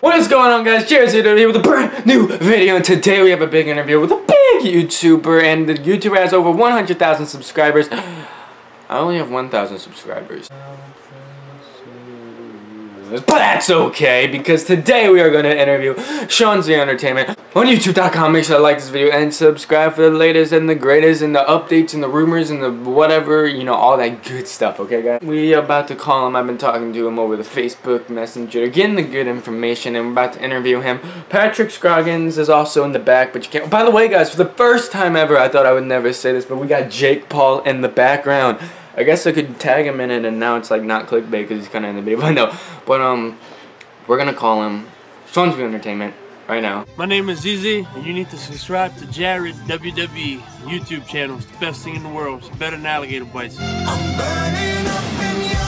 What is going on, guys? Cheers here today with a brand new video, and today we have a big interview with a big YouTuber, and the YouTuber has over 100,000 subscribers. I only have 1,000 subscribers. But that's okay, because today we are going to interview Seanzviewent on YouTube.com. Make sure to like this video and subscribe for the latest and the greatest and the updates and the rumors and the whatever, you know, all that good stuff, okay, guys? We are about to call him. I've been talking to him over the Facebook Messenger, getting the good information, and we're about to interview him. Regins is also in the back, but you can't. By the way, guys, for the first time ever, I thought I would never say this, but we got Jake Paul in the background. I guess I could tag him in it, and now it's like not clickbait because he's kind of in the video. But no, we're gonna call him Seanzviewent right now. My name is Zizi, and you need to subscribe to Jared WWE YouTube channel. It's the best thing in the world. It's better than alligator bites. I'm burning up in your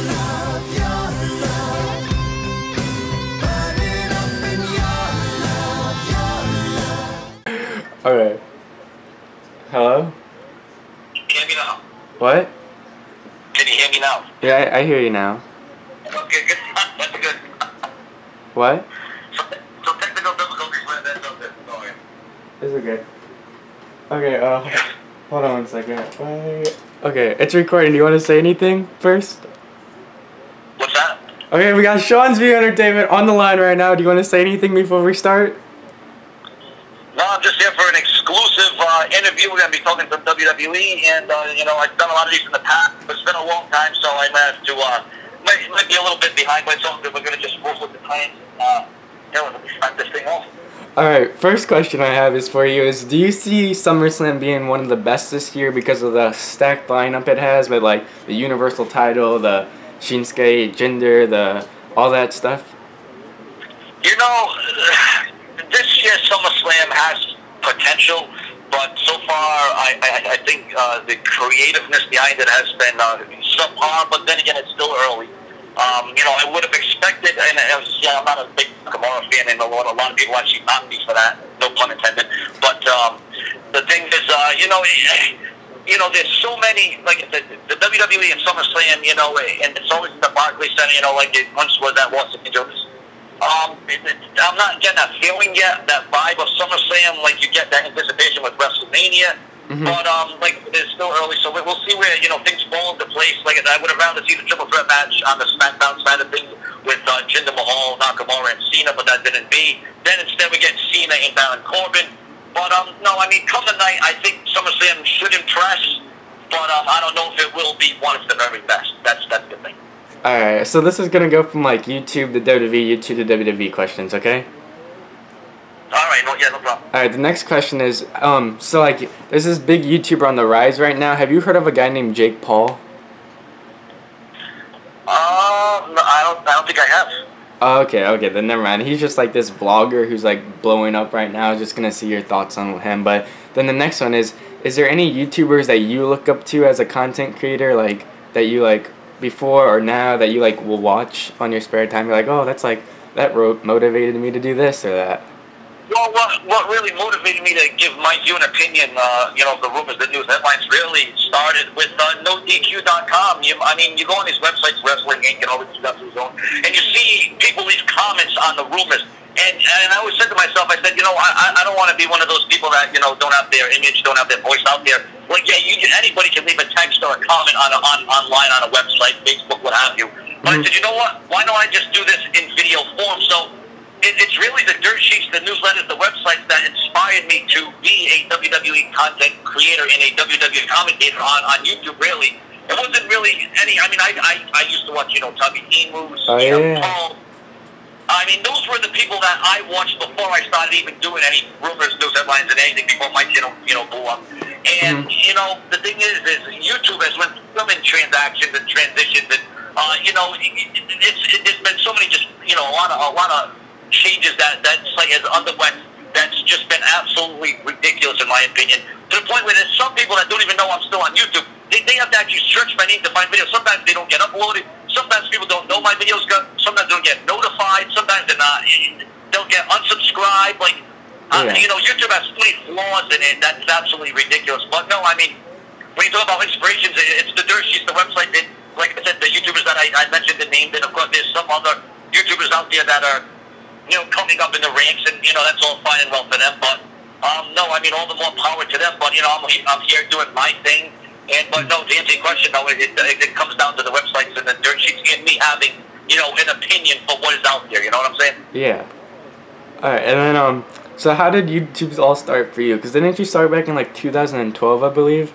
love, burning up in your love. Okay. Hello? Can you hear me now? What? Can you hear me now? Yeah, I hear you now. Okay, good. That's good. What? So technical difficulties with that. Sorry. It's okay. Okay, hold on one second. Okay, it's recording. Do you want to say anything first? What's that? Okay, we got Seanzviewent on the line right now. Do you want to say anything before we start? No, I'm just here for an exclusive interview. We're going to be talking from WWE, and, you know, I've done a lot of these in the past, but it's been a long time, so I might have to, might be a little bit behind myself, but we're going to just work with the times, you know, start this thing off. Alright, first question I have is for you is, do you see SummerSlam being one of the best this year because of the stacked lineup it has with, like, the Universal title, the Shinsuke, gender, all that stuff? You know, this year's SummerSlam has potential, but so far I think the creativeness behind it has been subpar, but then again, it's still early. You know, I would have expected, and I'm not a big Kamara fan, and a lot of people actually knock me for that, no pun intended, but the thing is, you know, there's so many, like the WWE and SummerSlam, you know, and it's always the Barclays Center, you know, like it once was at Los Angeles. I'm not getting that feeling yet, that vibe of SummerSlam, like you get that anticipation with WrestleMania. But like it's still early, so we'll see where, you know, things fall into place. Like I would have rather seen the triple threat match on the SmackDown side of things with Jinder Mahal, Nakamura, and Cena, but that didn't be. Then instead we get Cena and Baron Corbin. But no, I mean, come the night, I think SummerSlam should impress, but I don't know if it will be one of the very best. That's the thing. Alright, so this is gonna go from like YouTube to WWE, YouTube to WWE questions, okay? Alright, yeah, no problem. Alright, the next question is, so like, there's this big YouTuber on the rise right now. Have you heard of a guy named Jake Paul? No, I don't think I have. Oh, okay, then never mind. He's just like this vlogger who's like blowing up right now. Just gonna see your thoughts on him. But then the next one is there any YouTubers that you look up to as a content creator, like, that you like before or now that you like will watch on your spare time? You're like, oh, that's like, that motivated me to do this or that. Well, what really motivated me to give my view and opinion, you know, the rumors, the news headlines really started with NoDQ.com. I mean, you go on these websites, Wrestling Inc. and all this stuff, and you see people leave comments on the rumors. And I always said to myself, I said, you know, I don't want to be one of those people that, you know, don't have their image, don't have their voice out there. Like, yeah, anybody can leave a text or a comment online on a website, Facebook, what have you. But I said, you know what? Why don't I just do this in video form? So it's really the dirt sheets, the newsletters, the websites that inspired me to be a WWE content creator and a WWE commentator on YouTube, really. It wasn't really any, I mean, I used to watch, you know, Tommy Emus, Paul. I mean, those were the people that I watched before I started even doing any rumors, news headlines, and anything before my channel, you know, blew up. And, you know, the thing is YouTube has went through so many transactions and transitions, and, you know, there's been so many just, you know, a lot of changes that site has underwent that's just been absolutely ridiculous in my opinion, to the point where there's some people that don't even know I'm still on YouTube. They have to actually search my name to find videos. Sometimes they don't get uploaded. Sometimes people don't know my videos. Sometimes they don't get notified. Sometimes they'll get unsubscribed. Like, you know, YouTube has so many flaws in it. That's absolutely ridiculous. But no, I mean, when you talk about inspirations, it's the dirt sheets, the website. Like I said, the YouTubers that I mentioned and named, and of course there's some other YouTubers out there that are coming up in the ranks, and that's all fine and well for them. But no, I mean, all the more power to them. But I'm here doing my thing. But no, to answer your question, no, it comes down to the websites and the dirt sheets and me having an opinion for what is out there. You know what I'm saying? Yeah. All right, and then so how did YouTube all start for you? Because didn't you start back in like 2012, I believe?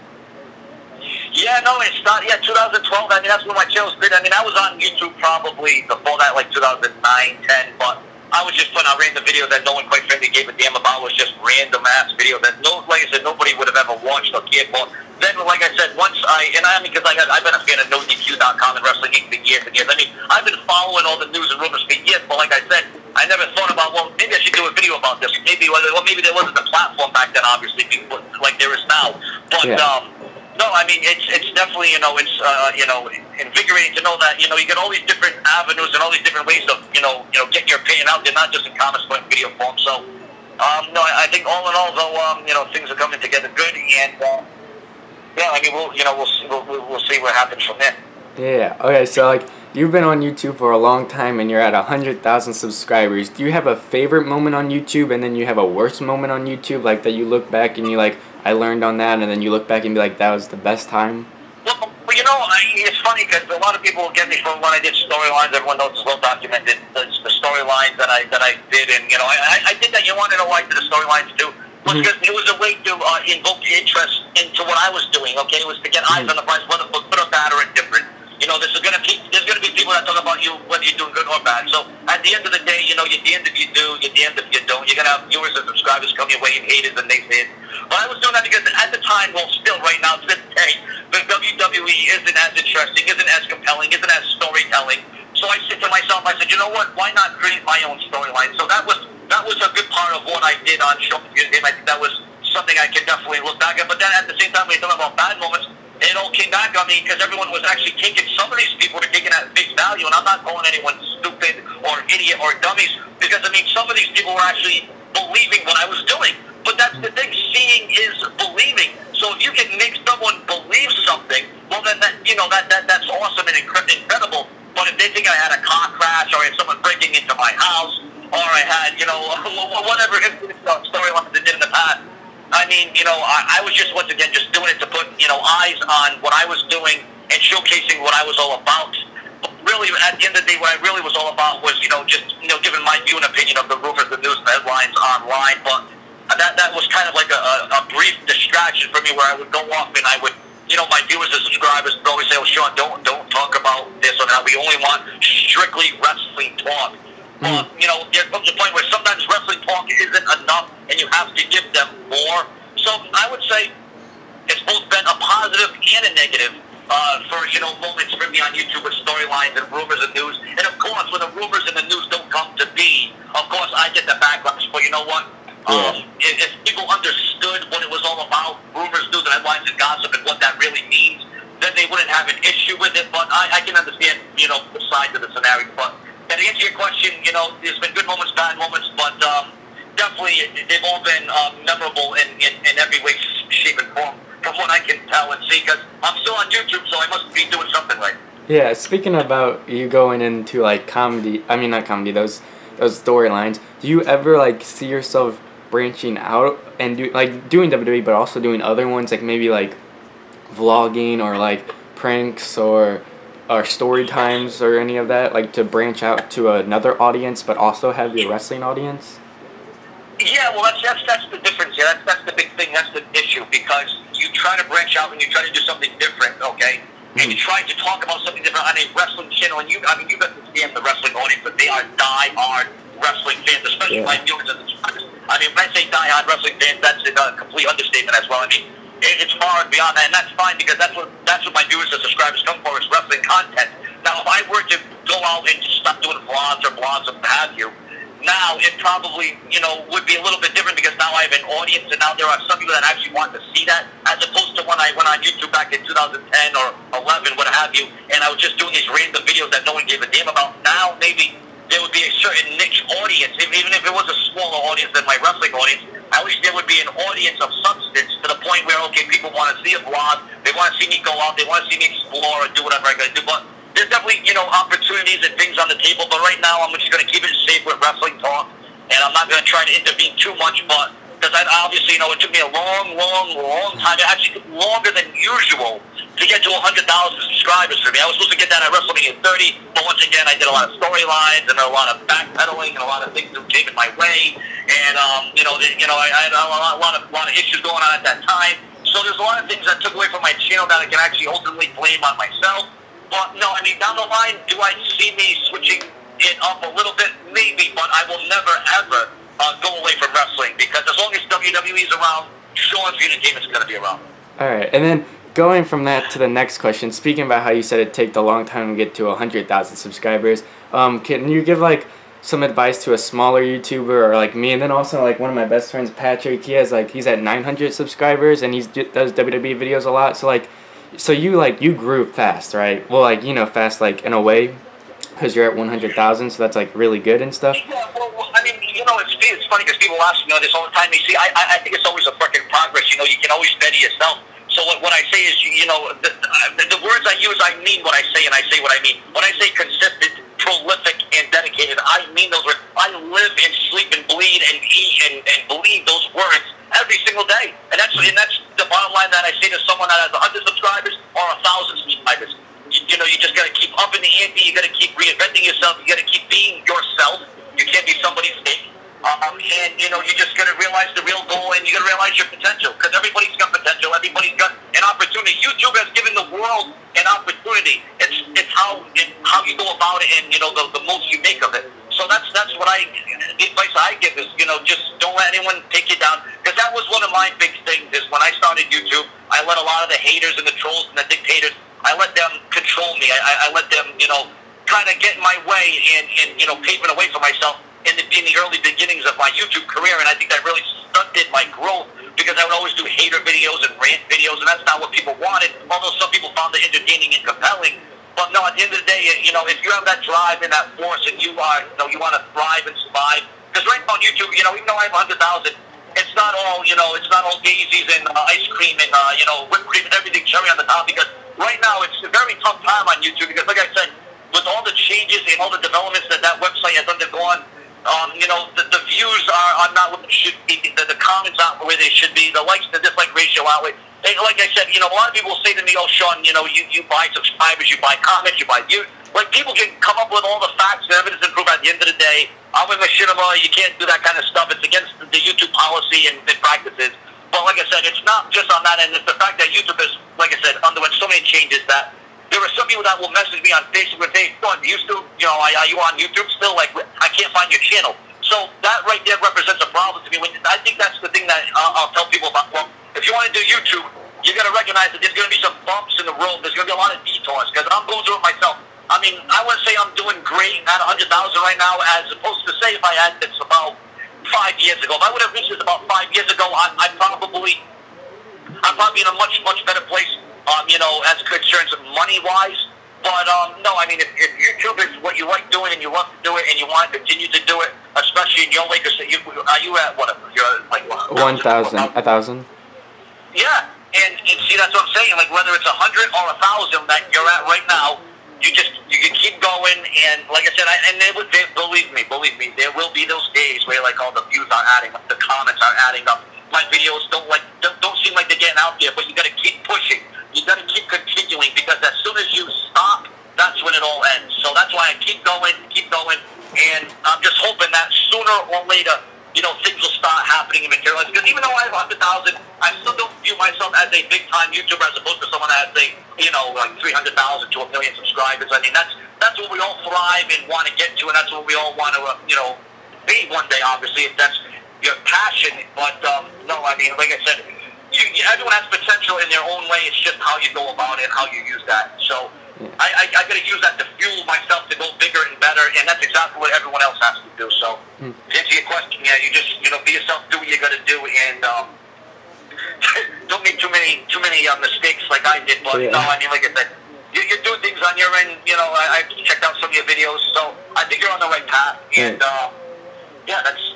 Yeah, no, it started, 2012. I mean, that's when my channel was created. I mean, I was on YouTube probably before that, like 2009, 10, but I was just putting out random videos that no one quite frankly gave a damn about. It was just random ass videos that, like I said, nobody would have ever watched or cared for. Then, like I said, once because I've been a fan of NoDQ.com and Wrestling Inc. for years and years. I mean, I've been following all the news and rumors for years, but like I said, I never thought about, well, maybe I should do a video about this. Maybe there wasn't a platform back then, obviously, like there is now. But, no, I mean, it's definitely, it's, invigorating to know that, you get all these different avenues and all these different ways of, getting your opinion out there, not just in comments, but in video form. So, no, I think all in all, though, things are coming together good, and, yeah, I mean, we'll see what happens from there. Yeah, okay, so, like, you've been on YouTube for a long time, and you're at 100,000 subscribers. Do you have a favorite moment on YouTube, and then you have a worst moment on YouTube, like, that you look back and you, like, I learned on that, and then you look back and be like, that was the best time? Well, it's funny, because a lot of people will get me from when I did storylines. Everyone knows it's well documented, the storylines that I did, and, I did that. You want to know why I did the storylines, too? Because it was a way to invoke interest into what I was doing, okay? It was to get eyes on the prize, whether good or bad or indifferent. There's going to be people that talk about you, whether you're doing good or bad. So at the end of the day, you're damned if you do, you're damned if you don't. You're going to have viewers and subscribers come your way and haters and naysayers. But I was doing that because at the time, well, still right now, to this day, the WWE isn't as interesting, isn't as compelling, isn't as storytelling. So I said to myself, I said, you know what? Why not create my own storyline? So that was a good part of what I did on Seanzviewent. I think that was something I can definitely look back at. But then at the same time, when you're talking about bad moments, it all came back on me because everyone was actually taking, some of these people were taking at face value, and I'm not calling anyone stupid or idiot or dummies, because I mean, some of these people were actually believing what I was doing. But that's the thing, seeing is believing. So if you can make someone believe something, well then that's awesome and incredible. But if they think I had a car crash, or I had someone breaking into my house, or I had, whatever storyline they did in the past, I mean, I was just, once again, just doing it to put, eyes on what I was doing and showcasing what I was all about. But really, at the end of the day, what I really was all about was, giving my view and opinion of the rumors, the news, the headlines online. But that was kind of like a brief distraction for me, where I would go off and I would, my viewers and subscribers would always say, "Oh, Sean, don't talk about this or that. We only want strictly wrestling talk." But, there comes a point where sometimes wrestling talk isn't enough, and you have to give them more. So I would say it's both been a positive and a negative for, moments for me on YouTube with storylines and rumors and news. And, of course, when the rumors and the news don't come to be, of course, I get the backlash. But you know what? If people understood what it was all about, rumors, news, and headlines, and gossip, and what that really means, then they wouldn't have an issue with it. But I can understand, the sides of the scenario. But to answer your question, there's been good moments, bad moments, but definitely they've all been memorable in every way, shape, and form, from what I can tell and see, because I'm still on YouTube, so I must be doing something right. Yeah, speaking about you going into, like, comedy, I mean, not comedy, those storylines, do you ever, like, see yourself branching out and doing WWE, but also doing other ones, like maybe, like, vlogging or, like, pranks or story times or any of that, like, to branch out to another audience but also have your wrestling audience? Yeah, well, that's the difference. Yeah, that's the big thing. That's the issue, because you try to branch out and you try to do something different, okay? And you try to talk about something different on a wrestling channel, and you understand the wrestling audience, but they are die-hard wrestling fans, especially my viewers and subscribers. I mean, when I say die-hard wrestling fans, that's a complete understatement as well. I mean, it's far and beyond that, and that's fine, because that's what my viewers and subscribers come for, is wrestling content. Now, if I were to go out and just stop doing vlogs or blogs or what have you, now it probably, would be a little bit different, because now I have an audience, and now there are some people that actually want to see that, as opposed to when I went on YouTube back in 2010 or 11, what have you, and I was just doing these random videos that no one gave a damn about. Now, maybe there would be a certain niche audience, even if it was a smaller audience than my wrestling audience. At least there would be an audience of substance, to the point where, okay, people want to see a vlog, they want to see me go out, they want to see me explore and do whatever I got to do. But there's definitely, opportunities and things on the table. But right now, I'm just going to keep it safe with wrestling talk. I'm not going to try to intervene too much, but because obviously, it took me a long time. It actually took longer than usual to get to 100,000 subscribers for me. I was supposed to get that at WrestleMania 30, but once again, I did a lot of storylines and a lot of backpedaling and a lot of things that came in my way. And I had a lot of issues going on at that time. So there's a lot of things that took away from my channel that I can actually ultimately blame on myself. But no, I mean, down the line, do I see me switching it up a little bit? Maybe, but I will never ever go away from wrestling, because as long as WWE is around, Seanzviewent is going to be around. All right, and then going from that to the next question, speaking about how you said it took a long time to get to 100,000 subscribers, can you give like some advice to a smaller YouTuber or like me? And then also like one of my best friends, Patrick, he's at 900 subscribers and he does WWE videos a lot. So you grew fast, right? Well, like, fast like in a way, because you're at 100,000, so that's like really good and stuff. Yeah, well, I mean, it's funny because people ask me this all the time. You see, I think it's always a freaking progress. You can always better yourself. So what I say is, the words I use, I mean what I say, and I say what I mean. When I say consistent, prolific, and dedicated, I mean those words. I live and sleep and bleed and eat and believe those words every single day. And that's the bottom line that I say to someone that has 100 subscribers or 1,000 subscribers. You just got to keep upping the ante. You got to keep reinventing yourself. You got to keep being yourself. You can't be somebody fake. And you just got to realize the real goal, and you got to realize your potential, because everybody's got potential. Everybody's got an opportunity. YouTube has given the world an opportunity. It's how you go about it, and the most you make of it. So that's what the advice I give is, just don't let anyone take you down, because that was one of my big things. Is when I started YouTube, I let a lot of the haters and the trolls and the dictators, I let them control me. I let them, kind of get in my way and paving a way for myself in the early beginnings of my YouTube career. And I think that really stunted my growth, because I would always do hater videos and rant videos, and that's not what people wanted, although some people found it entertaining and compelling. But no, at the end of the day, if you have that drive and that force, and you want to thrive and survive, because right now on YouTube, even though I have 100,000, it's not all, it's not all daisies and ice cream and, whipped cream and everything cherry on the top, because right now it's a very tough time on YouTube, because like I said, with all the changes and all the developments that website has undergone, the views are not what they should be, the comments aren't where they should be, the likes to dislike ratio out. And like I said, a lot of people will say to me, oh, Sean, you buy subscribers, you buy comments, you buy views. Like, people can come up with all the facts and evidence and proof. At the end of the day, I'm a machinima. You can't do that kind of stuff. It's against the YouTube policy and practices. But like I said, it's not just on that end. It's the fact that YouTube has, like I said, underwent so many changes that there are some people that will message me on Facebook and say, Sean, do you still, are you on YouTube still? Like, I can't find your channel. So that right there represents a problem to me. I think that's the thing that I'll tell people about. Well, if you want to do YouTube, you got to recognize that there's going to be some bumps in the road. There's going to be a lot of detours, because I'm going through it myself. I mean, I wouldn't say I'm doing great at 100,000 right now, as opposed to say if I had this about 5 years ago. If I would have reached this about 5 years ago, I'm probably in a much better place, as concerns money-wise. But no, I mean, if YouTube is what you like doing and you love to do it and you want to continue to do it, especially in your way, because are you at what? You're like what? 1,000, 1,000. Yeah. And see, that's what I'm saying. Like, whether it's 100 or 1,000 that you're at right now, you can keep going. And like I said, believe me, there will be those days where like all the views are adding up, the comments are adding up. My videos don't seem like they're getting out there, but you got to keep pushing. You got to keep continuing, because as soon as you stop, that's when it all ends. So that's why I keep going, and I'm just hoping that sooner or later, things will start happening and materialize. Because even though I have 100,000, I still don't view myself as a big-time YouTuber, as opposed to someone that has, like 300,000 to 1 million subscribers. I mean, that's what we all thrive and want to get to, and that's what we all want to, be one day, obviously, if that's your passion. But, no, I mean, like I said, everyone has potential in their own way. It's just how you go about it and how you use that. So I got to use that to fuel myself to go bigger and better, and that's exactly what everyone else has to do. So to answer your question, yeah, you just be yourself, do what you got to do, and don't make too many mistakes like I did. But no, I mean, like I said, you do things on your end. I checked out some of your videos, so I think you're on the right path. And yeah, that's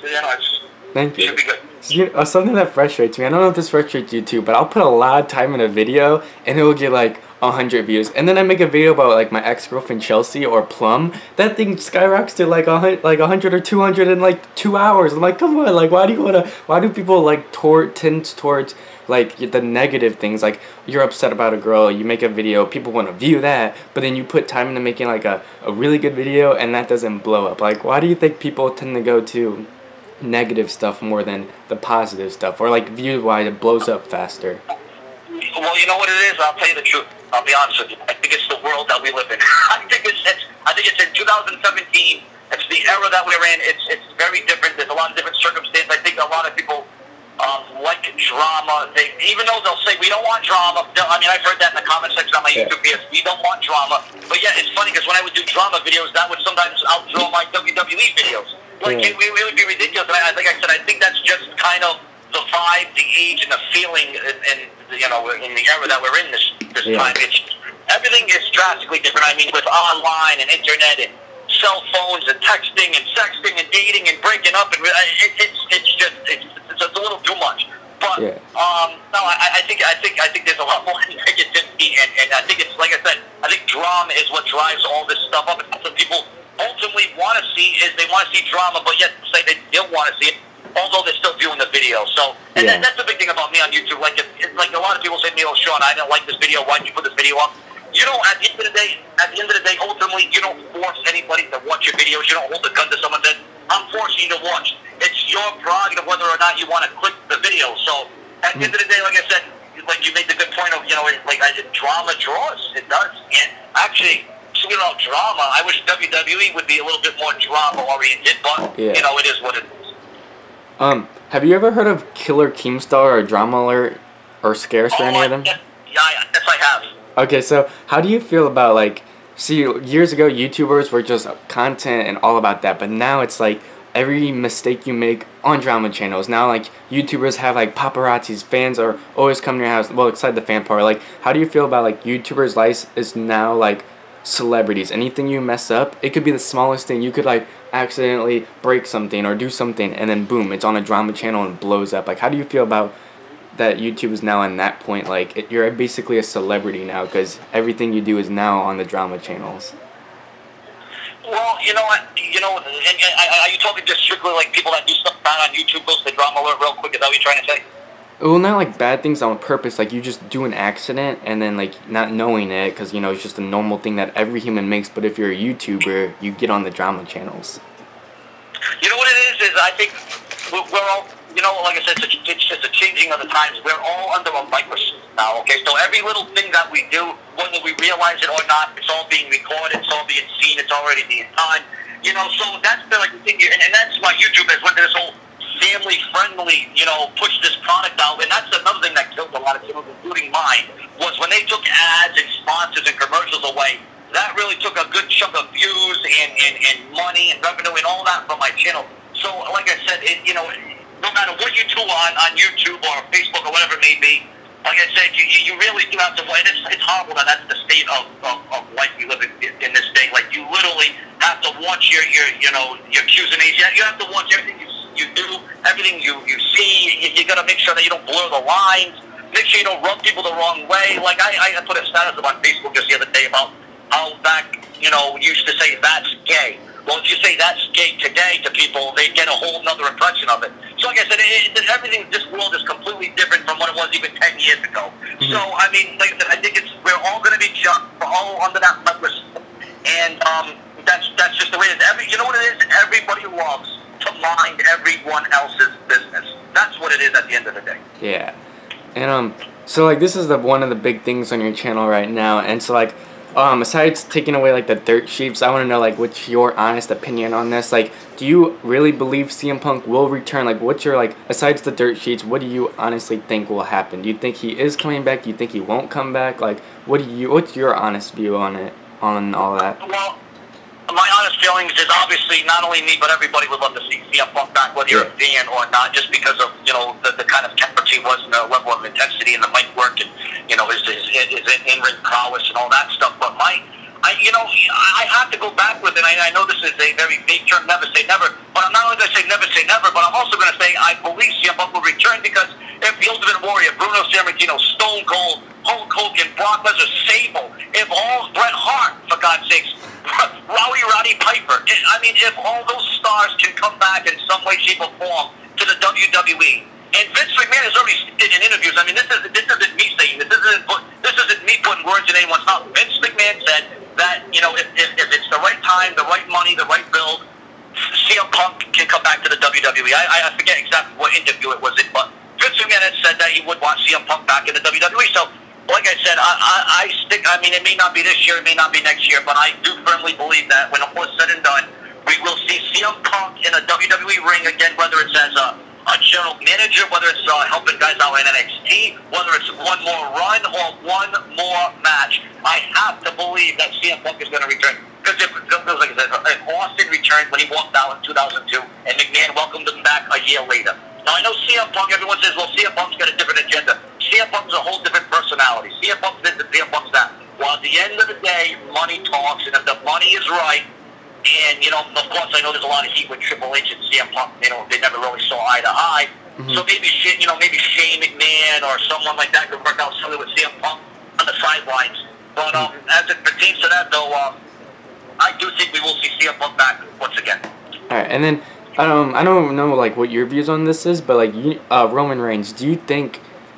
Thank you. Should be good. Something that frustrates me, I don't know if this frustrates you too, but I'll put a lot of time in a video and it will get like 100 views, and then I make a video about like my ex-girlfriend Chelsea or Plum, that thing skyrockets to like 100 or 200 in like 2 hours. I'm like, come on, like why do people like tend towards like the negative things? Like you're upset about a girl, you make a video, people want to view that, but then you put time into making like a really good video and that doesn't blow up. Like why do you think people tend to go to negative stuff more than the positive stuff, or like view wise it blows up faster? Well, you know what it is? I'll tell you the truth. I'll be honest with you. I think it's the world that we live in. I think it's in 2017. It's the era that we're in. It's very different. There's a lot of different circumstances. I think a lot of people like drama. Even though they'll say we don't want drama. I mean, I've heard that in the comment section on my YouTube videos. We don't want drama. But yeah, it's funny because when I would do drama videos, that would sometimes outdraw my WWE videos. Like it would be ridiculous. And like I said, I think that's just kind of the vibe, the age, and the feeling, and you know, in the era that we're in this time. Everything is drastically different. I mean, with online and internet and cell phones and texting and sexting and dating and breaking up, and it's a little too much. But no, I think there's a lot more negativity, and I think it's like I said. I think drama is what drives all this stuff up. And that's what people ultimately want to see, is they want to see drama, but yet say they don't want to see it, although they're still viewing the video. So, and that's the big thing about me on YouTube. Like, like a lot of people say to me, "Oh, Sean, I didn't like this video. Why did you put this video up?" You know, at the end of the day, ultimately, you don't force anybody to watch your videos. You don't hold a gun to someone that I'm forcing you to watch. It's your prerogative whether or not you want to click the video. So, at the end of the day, like I said, like you made the good point of, you know, like I did, drama draws. It does. And actually, speaking about drama, I wish WWE would be a little bit more drama oriented, but you know, it is what it is. Have you ever heard of Killer Keemstar or DramaAlert or Scarce or any of them? Yes, I have. Okay, so how do you feel about, like, see, years ago YouTubers were just content and all about that, but now it's like every mistake you make on drama channels, now like YouTubers have like paparazzis, fans are always coming to your house, well, except the fan part. Like, how do you feel about like YouTubers' life is now like celebrities? Anything you mess up, it could be the smallest thing, you could like accidentally break something or do something, and then boom, it's on a drama channel and blows up. Like, how do you feel about that YouTube is now on that point? Like, you're basically a celebrity now because everything you do is now on the drama channels. Well, you know what? You know, are you talking just strictly like people that do stuff bad on YouTube goes to DramaAlert real quick? Is that what you're trying to say? Well, not like bad things on purpose. Like, you just do an accident and then like not knowing it because, you know, it's just a normal thing that every human makes. But if you're a YouTuber, you get on the drama channels. You know what it is I think we're all, you know, like I said, it's just a changing of the times. We're all under a microscope now, okay? So every little thing that we do, whether we realize it or not, it's all being recorded, it's all being seen, it's already being done. You know, so that's the like, thing, and that's why YouTube has went to this whole family-friendly, you know, push this product out. And that's another thing that killed a lot of channels, including mine, was when they took ads and sponsors and commercials away. That really took a good chunk of views and money and revenue and all that from my channel. So, like I said, you know, no matter what you do on YouTube or Facebook or whatever it may be, like I said, you really do have to. And it's horrible that that's the state of life we live in this day. Like, you literally have to watch your Q's and A's. You have to watch everything you do, everything you see. You got to make sure that you don't blur the lines. Make sure you don't rub people the wrong way. Like, I put a status up on Facebook just the other day about how back, you know, used to say that's gay. Well, if you say that's gay today to people, they get a whole nother impression of it. So like I said, everything, this world is completely different from what it was even 10 years ago. So, I mean, like I said, I think we're all going to be judged. We're all under that microscope. And that's just the way it is. You know what it is? Everybody loves to mind everyone else's business. That's what it is at the end of the day. Yeah. And, so, like, this is one of the big things on your channel right now. And so, like, besides taking away like the dirt sheets, I want to know like what's your honest opinion on this. Like, do you really believe CM Punk will return? Like, what's your, like, besides the dirt sheets, what do you honestly think will happen? Do you think he is coming back? Do you think he won't come back? Like, what's your honest view on it, on all that? Well, my honest feelings is obviously not only me but everybody would love to see CM Punk back, whether you're a fan or not, just because of, you know, the kind of temperature he was and the level of intensity and the mic work and, you know, his in-ring prowess and all that stuff. But my I have to go back with it. I know this is a very big term, never say never, but I'm not only going to say never, but I'm also going to say I believe CM Punk will return because if the Ultimate Warrior, Bruno Sammartino, Stone Cold, Hulk Hogan, Brock Lesnar, Sable, if all Bret Hart, for God's sakes, Roddy Piper, if all those stars can come back in some way, shape, or form to the WWE, and Vince McMahon has already stated in interviews, this isn't me saying this isn't me putting words in anyone's mouth. Vince McMahon said that, if it's the right time, the right money, the right build, CM Punk can come back to the WWE. I forget exactly what interview it was in, but Vince McMahon had said that he would want CM Punk back in the WWE. So, like I said, I stick. It may not be this year, it may not be next year, but I do firmly believe that when all is said and done, we will see CM Punk in a WWE ring again, whether it's as a general manager, whether it's helping guys out in NXT, whether it's one more run or one more match. I have to believe that CM Punk is going to return. Because like I said, if Austin returned when he walked out in 2002, and McMahon welcomed him back a year later. Now, I know CM Punk, everyone says, well, CM Punk's got a different agenda. CM Punk's a whole different personality. CM Punk's this, and CM Punk's that. Well, at the end of the day, money talks, and if the money is right, and, of course, I know there's a lot of heat with Triple H and CM Punk. They never really saw eye to eye. Mm-hmm. So maybe Shane McMahon or someone like that could work out something with CM Punk on the sidelines. But as it pertains to that, though, I do think we will see CM Punk back once again. All right, and then I don't know like what your views on this is, but like Roman Reigns, do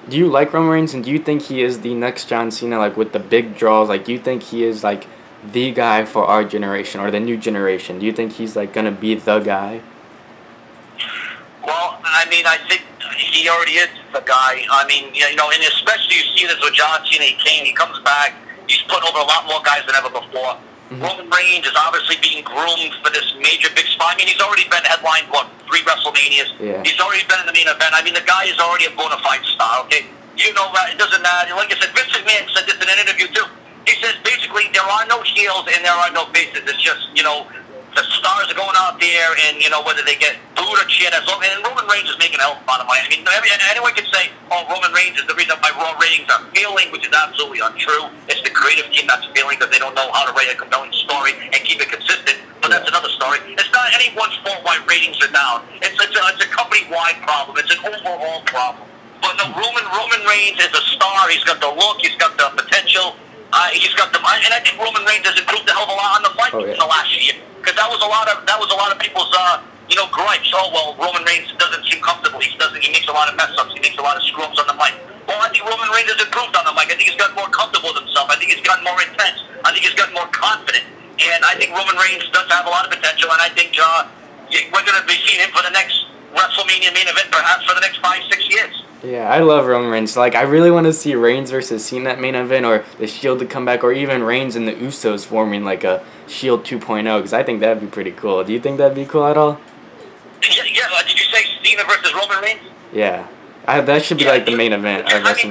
you like Roman Reigns, and do you think he is the next John Cena, like with the big draws? Like, do you think he is like the guy for our generation or the new generation? Do you think he's like gonna be the guy? Well, I think he already is the guy. And especially you see this with John Cena. He comes back. He's put over a lot more guys than ever before. Mm-hmm. Roman Reigns is obviously being groomed for this major big spot. He's already been headlined, 3 WrestleManias. Yeah. He's already been in the main event. The guy is already a bona fide star, okay? It doesn't matter. Like I said, Vince McMahon said this in an interview, too. He says, basically, there are no heels and there are no faces. It's just, the stars are going out there and, whether they get booed or cheered. And Roman Reigns is making a hell of a lot of money. Anyone can say, oh, Roman Reigns is the reason why Raw ratings are failing, which is absolutely untrue. It's the creative team that's failing because they don't know how to write a compelling story and keep it consistent. But that's another story. It's not anyone's fault why ratings are down. It's a company-wide problem. It's an overall problem. But no, Roman Reigns is a star. He's got the look. He's got the potential. He's got the, and I think Roman Reigns has improved a hell of a lot on the mic in the last year, because that was a lot of people's gripes. Oh well, Roman Reigns doesn't seem comfortable. He makes a lot of mess ups. He makes a lot of screw ups on the mic. Well, I think Roman Reigns has improved on the mic. I think he's gotten more comfortable with himself. I think he's gotten more intense. I think he's gotten more confident. And I think Roman Reigns does have a lot of potential. And I think we're going to be seeing him for the next WrestleMania main event, perhaps for the next 5-6 years. Yeah, I love Roman Reigns. Like, I really want to see Reigns versus Cena main event, or the Shield to come back, or even Reigns and the Usos forming like a Shield 2.0, because I think that'd be pretty cool. Do you think that'd be cool at all? Yeah. Did you say Cena versus Roman Reigns? Yeah. That should be like the main event. Obviously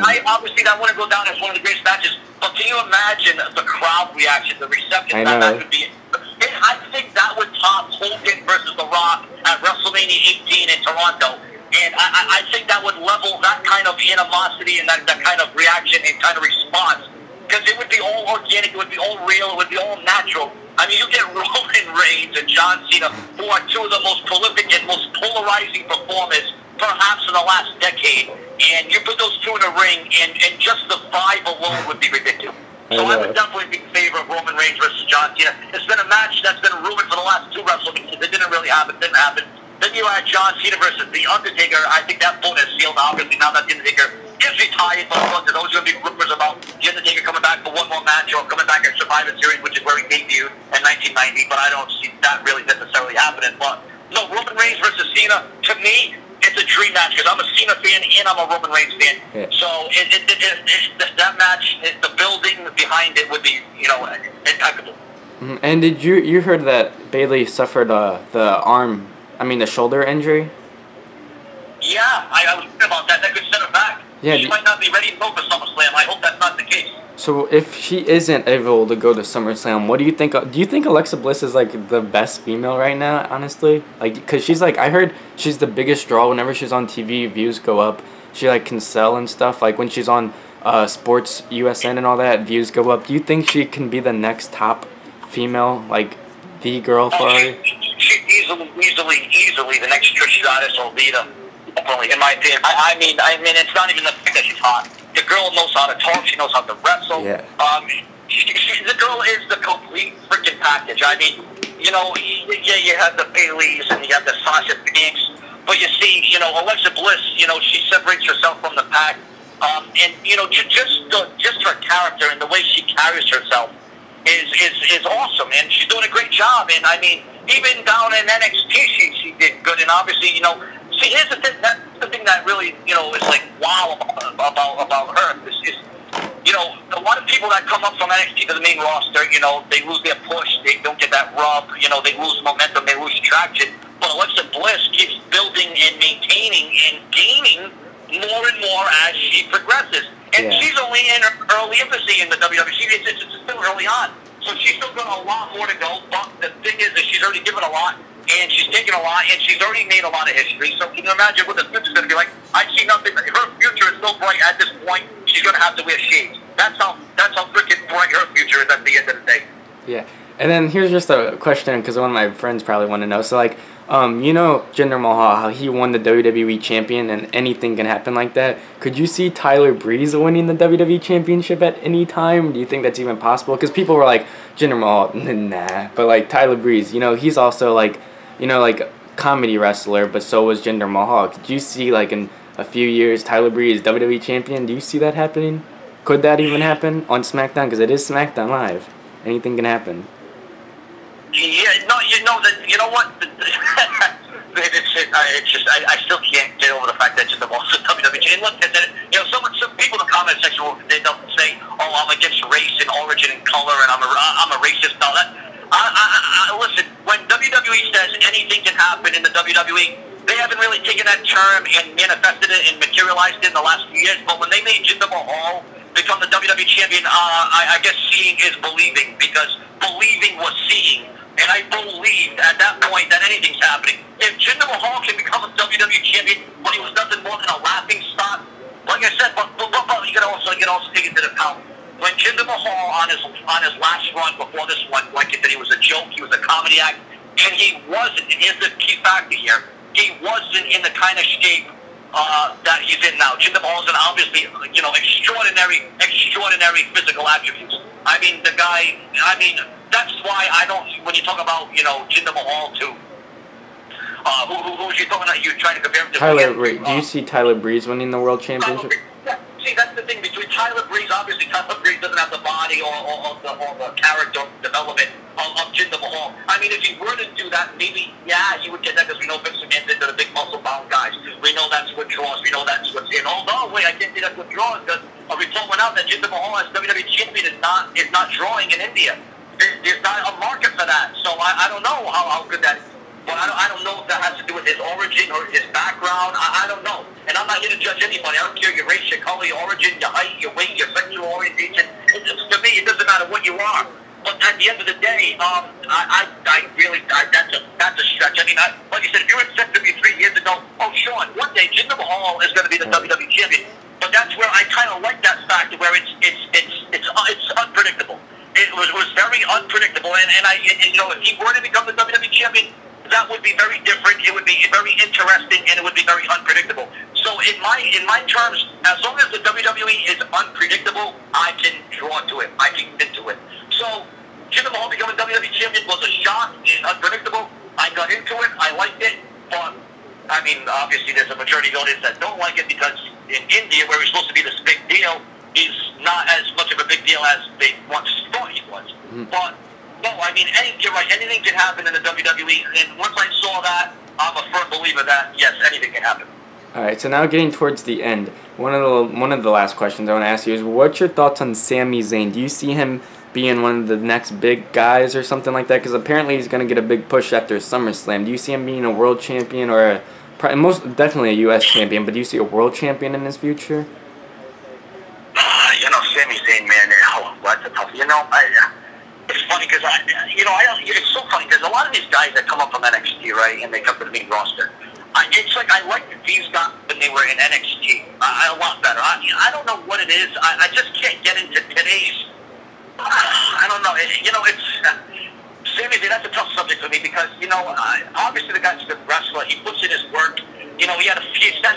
that wouldn't go down as one of the greatest matches, but can you imagine the crowd reaction, the reception that would be? I think that would top Hogan versus The Rock at WrestleMania 18 in Toronto. And I think that would level that kind of animosity and that kind of reaction and kind of response. Because it would be all organic, it would be all real, it would be all natural. You get Roman Reigns and John Cena, who are 2 of the most prolific and most polarizing performers, perhaps in the last decade. And you put those 2 in a ring, and just the vibe alone would be ridiculous. So I would definitely be in favor of Roman Reigns versus John Cena. It's been a match that's been rumored for the last 2 WrestleManias. It didn't really happen, didn't happen. Then you had John Cena versus The Undertaker. I think that vote is sealed, obviously, now that The Undertaker is retired. But of course, there's always going to be rumors about The Undertaker coming back for one more match or coming back at Survivor Series, which is where he debuted in 1990. But I don't see that really necessarily happening. But no, Roman Reigns versus Cena, to me, it's a dream match because I'm a Cena fan and I'm a Roman Reigns fan. Yeah. So that match, the building behind it would be, impeccable. Mm-hmm. And did you heard that Bayley suffered the shoulder injury? Yeah, I was thinking about that. That could set her back. Yeah, she might not be ready to go for SummerSlam. I hope that's not the case. So if she isn't able to go to SummerSlam, what do you think? Do you think Alexa Bliss is like the best female right now, honestly? Like, because she's like, I heard she's the biggest draw whenever she's on TV, views go up. She like can sell and stuff. Like when she's on Sports USN and all that, views go up. Do you think she can be the next top female, like the girl for her? She easily the next Trish Stratus or Lita. Definitely, in my opinion. I mean, it's not even the fact that she's hot. The girl knows how to talk. She knows how to wrestle. Yeah. The girl is the complete freaking package. I mean, you know, yeah, you have the Baileys and you have the Sasha Banks, but you see, you know, Alexa Bliss, you know, she separates herself from the pack, and you know, just her character and the way she carries herself is awesome, and she's doing a great job. And I mean, even down in NXT, she did good. And obviously, you know, see, here's the thing. That's the thing that really, you know, is like wow about her. Is, you know, a lot of people that come up from NXT to the main roster, you know, they lose their push, they don't get that rub, you know, they lose momentum, they lose traction. But Alexa Bliss keeps building and maintaining and gaining more and more as she progresses. And she's only in her early infancy in the WWE. It's still early on. So she's still got a lot more to go. But the thing is that she's already given a lot, and she's taken a lot, and she's already made a lot of history. So can you imagine what the future's going to be like? I see nothing. Her future is so bright at this point, she's going to have to wear shades. That's how freaking bright her future is at the end of the day. Yeah. And then here's just a question, because one of my friends probably want to know. So, like, you know Jinder Mahal, how he won the WWE Champion, and anything can happen like that. Could you see Tyler Breeze winning the WWE Championship at any time? Do you think that's even possible? Because people were like, Jinder Mahal, nah. But, like, Tyler Breeze, you know, he's also, like, you know, like, a comedy wrestler, but so was Jinder Mahal. Could you see, like, in a few years, Tyler Breeze, WWE Champion? Do you see that happening? Could that even happen on SmackDown? Because it is SmackDown Live. Anything can happen. Yeah, no, you know what? It's just I still can't get over the fact that Jinder Mahal is a WWE champion. Look, you know, some people in the comment section they'll say, "Oh, I'm against race and origin and color, and I'm a racist." No, listen. When WWE says anything can happen in the WWE, they haven't really taken that term and manifested it and materialized it in the last few years. But when they made Jinder Mahal become the WWE champion, I guess seeing is believing, because believing was seeing. And I believed at that point that anything's happening. If Jinder Mahal can become a WWE champion when he was nothing more than a laughing stock, like I said, but you can also take into account when Jinder Mahal on his last run before this one, like I said, he was a joke, he was a comedy act, and he wasn't. And here's the key factor here: he wasn't in the kind of shape that he's in now. Jinder Mahal is an obviously, you know, extraordinary physical attributes. I mean, the guy. I mean, that's why I don't. When you talk about, you know, Jinder Mahal to who's you talking about? You're trying to compare him to Tyler Breeze. Do you see Tyler Breeze winning the World Championship? See, that's the thing between Tyler Breeze. Obviously, Tyler Breeze doesn't have the body or the character development of Jinder Mahal. I mean, if he were to do that, maybe, yeah, he would get that, because we know Vince McMahon's into the big muscle-bound guys. We know that's what draws. We know that's what's in. Although, wait, I can't say that's what draws, because a report went out that Jinder Mahal as WWE champion is not drawing in India. There's not a market for that. So I don't know how good that is. But I don't know if that has to do with his origin or his background. I don't know. And I'm not here to judge anybody. I don't care your race, your color, your origin, your height, your weight, your sexual orientation. To me, it doesn't matter what you are. But at the end of the day, that's a stretch. I mean, like you said, if you were in WWE 3 years ago, oh, Sean, one day Jinder Mahal is going to be the WWE champion. But that's where I kind of like that factor, where it's unpredictable. It was very unpredictable, and you know, if he were to become the WWE champion, that would be very different. It would be very interesting, and it would be very unpredictable. So in my terms, as long as the WWE is unpredictable, I can draw to it. I can get to it. So Jinder Mahal becoming WWE champion was a shock and unpredictable. I got into it. I liked it, but I mean, obviously, there's a majority of audience that don't like it, because in India, where he's supposed to be this big deal, he's not as much of a big deal as they once thought he was. But no, I mean, you're right. Anything can happen in the WWE, and once I saw that, I'm a firm believer that yes, anything can happen. All right, so now getting towards the end, one of the last questions I want to ask you is, what's your thoughts on Sami Zayn? Do you see him being one of the next big guys or something like that? Because apparently he's going to get a big push after SummerSlam. Do you see him being a world champion, or most definitely a U.S. champion, but do you see a world champion in his future? You know, Sami Zayn, man, that's a tough. You know, it's funny because it's so funny because a lot of these guys that come up from NXT, right, and they come to the main roster, it's like I liked these guys when they were in NXT. A lot better. I don't know what it is. I just can't get into today's. I don't know. Sami Zayn, that's a tough subject for me because, obviously the guy's a good wrestler. He puts in his work. He had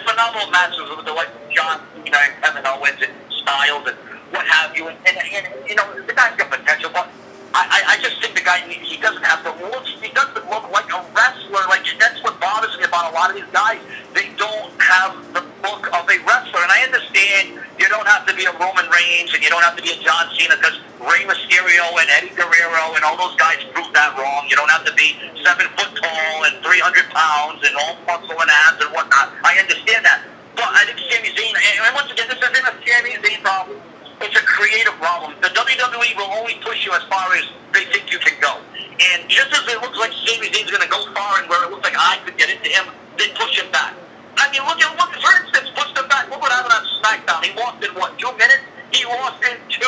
phenomenal matches with the likes of John Cena and Kevin Owens and Styles and what have you. And the guy's got potential, but I just think the guy, he doesn't have the looks. He doesn't look like a wrestler. Like, that's what bothers me about a lot of these guys. They don't have the look of a wrestler. And I understand you don't have to be a Roman Reigns and you don't have to be a John Cena because Rey Mysterio and Eddie Guerrero and all those guys proved that wrong. You don't have to be 7 foot tall and 300 pounds and all muscle and abs and whatnot. I understand that. But I think Sami Zayn, and once again, this isn't a Sami Zayn problem. It's a creative problem. The WWE will only push you as far as they think you can go. And just as it looks like Sami Zayn's going to go far and where it looks like I could get into him, they push him back. I mean, look, for instance, push him back. Look what happened on SmackDown. He lost in, 2 minutes? He lost in 2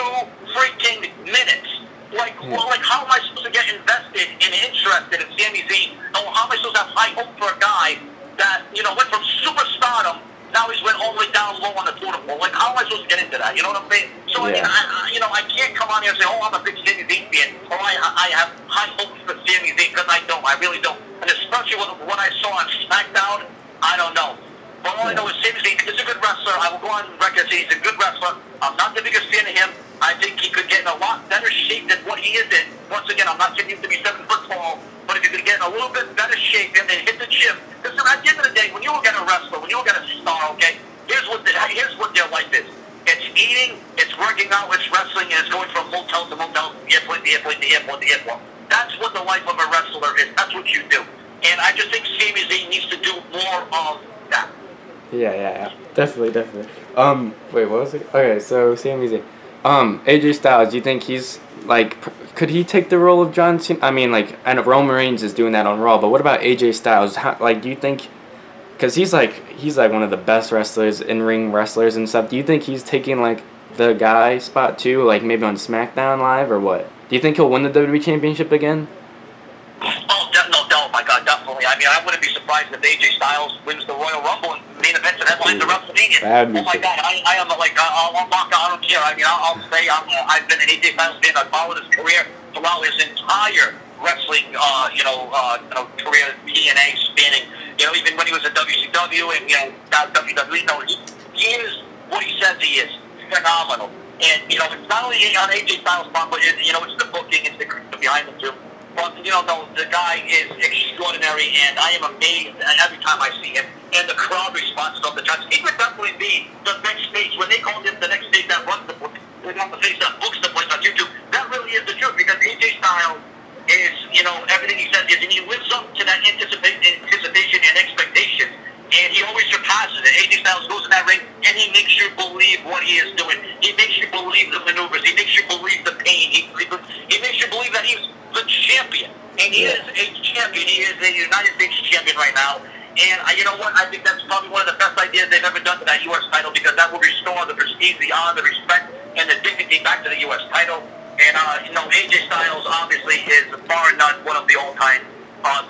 freaking minutes. Like, how am I supposed to get invested and interested in Sami Zayn? Or how am I supposed to have high hope for a guy that, went from superstardom, now he's went all the way down low on the totem pole? Like, how am I supposed to get into that? You know what I'm saying? So, Yeah. I can't come on here and say, I'm a big Sami Zayn fan, or I have high hopes for Sami Zayn, because I don't. I really don't. And especially with what I saw on SmackDown, I don't know. But all I know is Sami Zayn is a good wrestler. I will go on record and say he's a good wrestler. I'm not the biggest fan of him. I think he could get in a lot better shape than what he is in. Once again, I'm not saying he has to be 7 foot tall, but if you could get in a little bit better shape and then hit the gym. Because at the end of the day, when you look at a wrestler, when you look at a star, okay, here's what their life is. It's eating, it's working out, it's wrestling, and it's going from motel to motel, airport to airport to airport to airport. That's what the life of a wrestler is. That's what you do. And I just think Sami Zayn needs to do more of that. Yeah. Definitely. Wait, what was it? Okay, so Sami Zayn. AJ Styles, do you think he's, could he take the role of John Cena? I mean, I know Roman Reigns is doing that on Raw, but what about AJ Styles? How, do you think, because he's one of the best wrestlers, in-ring wrestlers and stuff, do you think he's taking, the guy spot too, maybe on SmackDown Live, or what? Do you think he'll win the WWE Championship again? Oh, my God, definitely. I mean, I wouldn't be surprised if AJ Styles wins the Royal Rumble and main events and headlines of WrestleMania. That'd be my God, I am I'll walk out, I don't care. I mean, I'll say I've been an AJ Styles fan. I've followed his career throughout his entire wrestling, career, TNA, spanning, even when he was at WCW and, now WWE, he is what he says he is. Phenomenal. And, it's not only on AJ Styles' part, but, it's the booking, it's the behind the too. But, the guy is extraordinary, and I am amazed every time I see him. And the crowd response of the judge. He would definitely be the next stage. When they called him the next stage that runs the book, they got the face that books the place on YouTube. That really is the truth, because AJ Styles is, everything he says is, and he lives up to that anticipation and expectation. And he always surpasses it. AJ Styles goes in that ring, and he makes you believe what he is doing. He makes you believe the maneuvers. He makes you believe the pain. He makes you believe that he's the champion. And he is a champion. He is a United States champion right now. And you know what? I think that's probably one of the best ideas they've ever done to that U.S. title, because that will restore the prestige, the honor, the respect, and the dignity back to the U.S. title. And, AJ Styles obviously is, bar none, one of the all-time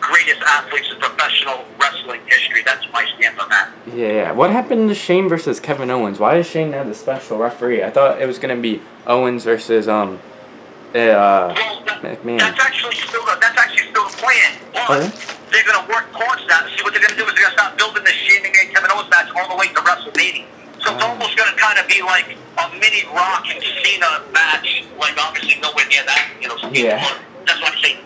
greatest athletes in professional wrestling history. That's my stance on that. Yeah. What happened to Shane versus Kevin Owens? Why is Shane now the special referee? I thought it was going to be Owens versus McMahon. That's actually still the plan. But they're going to work towards that. See, what they're going to do is they're going to start building the Shane and Kevin Owens match all the way to WrestleMania. So it's almost going to kind of be like a mini Rock and Cena match. Obviously nowhere near that. Yeah. That's what I'm saying.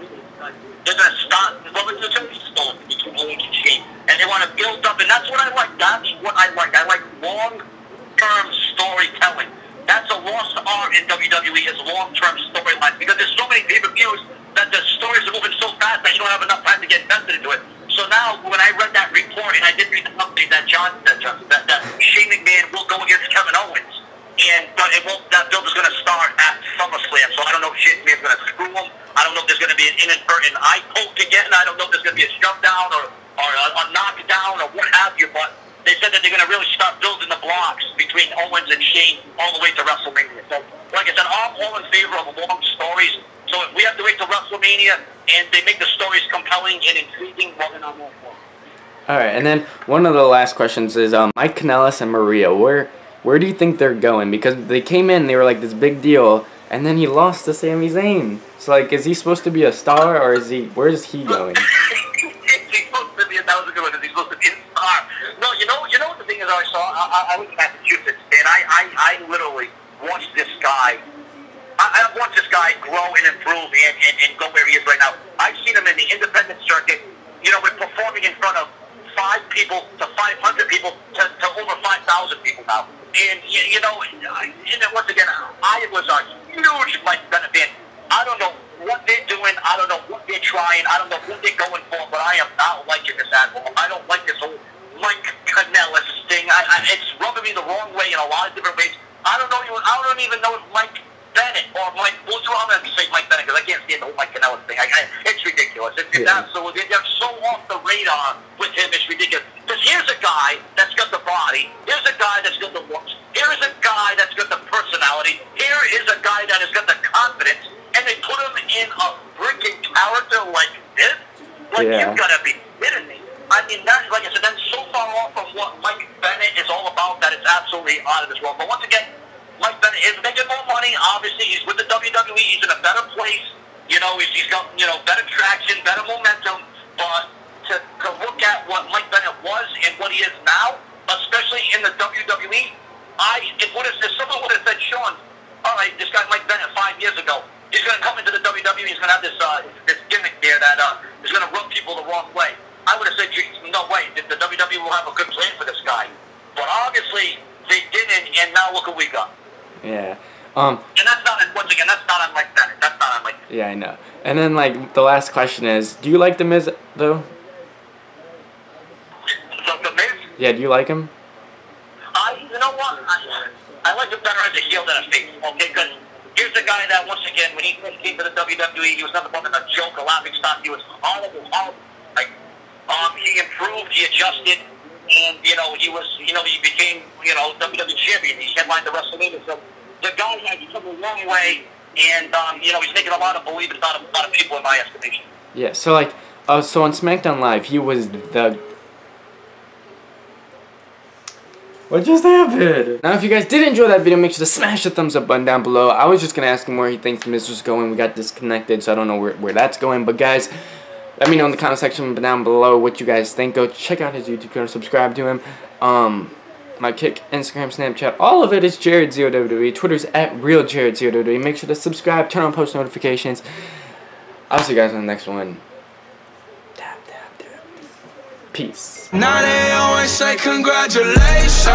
They're going to start, it's going to be stolen between Owens and Shane. And they want to build up, and that's what I like. I like long-term storytelling. That's a lost art in WWE, is long-term storylines, because there's so many pay-per-views that the stories are moving so fast that you don't have enough time to get invested into it. So now, when I read that report, and I did read the update that John said, that Shane McMahon will go against Kevin Owens, but that build is going to start at SummerSlam, so I don't know if Shane McMahon's going to screw him. I don't know if there's going to be an inadvertent eye poke again. I don't know if there's going to be a shove down or a knockdown or what have you, but they said that they're going to really start building the blocks between Owens and Shane all the way to WrestleMania. So, like I said, I'm all in favor of long stories. So if we have to wait till WrestleMania and they make the stories compelling and intriguing, well, then I'm all for it. Alright, and then one of the last questions is Mike Kanellis and Maria. Where do you think they're going? Because they came in, they were like this big deal, and then he lost to Sami Zayn. So like, is he supposed to be a star, or is he? Where is he going? He's supposed to be. That was a good one. Is he supposed to be a star? No, you know what the thing is. I saw. I was in Massachusetts, and I literally watched this guy. I've watched this guy grow and improve and go where he is right now. I've seen him in the independent circuit. You know, we're performing in front of 5 people to 500 people to over 5,000 people now. And, you know, and once again, I was a huge Mike Bennett fan. I don't know what they're doing. I don't know what they're trying. I don't know what they're going for, but I am not liking this at all. I don't like this whole Mike Kanellis thing. It's rubbing me the wrong way in a lot of different ways. I don't even know if Mike Bennett or Mike, well, I'm going to say Mike Bennett because I can't stand the whole Mike Kanellis thing. It's ridiculous. It's absolutely, they're so off the radar with him. It's ridiculous. Because here's a guy that's got the body. Here's a guy that's got the looks. Here is a guy that's got the personality. Here is a guy that has got the confidence. And they put him in a freaking character like this? Like, you've got to be kidding me. I mean, that's, like I said, that's so far off from what Mike Bennett is all about that it's absolutely out of this world. But once again, Mike Bennett is making more money. Obviously, he's with the WWE. He's in a better place. You know, he's got, you know, better traction, better momentum. But to look at what Mike Bennett was and what he is now, especially in the WWE, if someone would have said, Sean, all right, this guy Mike Bennett 5 years ago, he's going to come into the WWE, he's going to have this gimmick there that is going to rub people the wrong way. I would have said, no way, the WWE will have a good plan for this guy. But obviously, they didn't, and now look what we got. Yeah. And that's not, once again, that's not on Mike Bennett. That's not on Mike Bennett. Yeah, I know. And then, like, the last question is, do you like The Miz, though? The Miz? Yeah, do you like him? You know what? I like him better as a heel than a face, okay? Because here's a guy that, once again, when he first came to the WWE, he was nothing more than a joke, a laughing stock. He was horrible. Like, he improved, he adjusted, and, you know, he became, you know, WWE champion. He headlined the WrestleMania. So the guy has come a long way, and, you know, he's taking a lot of believers out of a lot of people in my estimation. Yeah, so, like, so on SmackDown Live, he was the... What just happened? Now, if you guys did enjoy that video, make sure to smash the thumbs up button down below. I was just going to ask him where he thinks Miz was going. We got disconnected, so I don't know where that's going. But, guys, let me know in the comment section down below what you guys think. Go check out his YouTube channel, subscribe to him. My Kick, Instagram, Snapchat, all of it is JaredZeroWWE. Twitter's at RealJaredZeroWWE. Make sure to subscribe, turn on post notifications. I'll see you guys on the next one. Tap, tap, tap. Peace. Now they always say congratulations.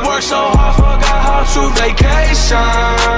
Worked so hard, forgot how to vacation.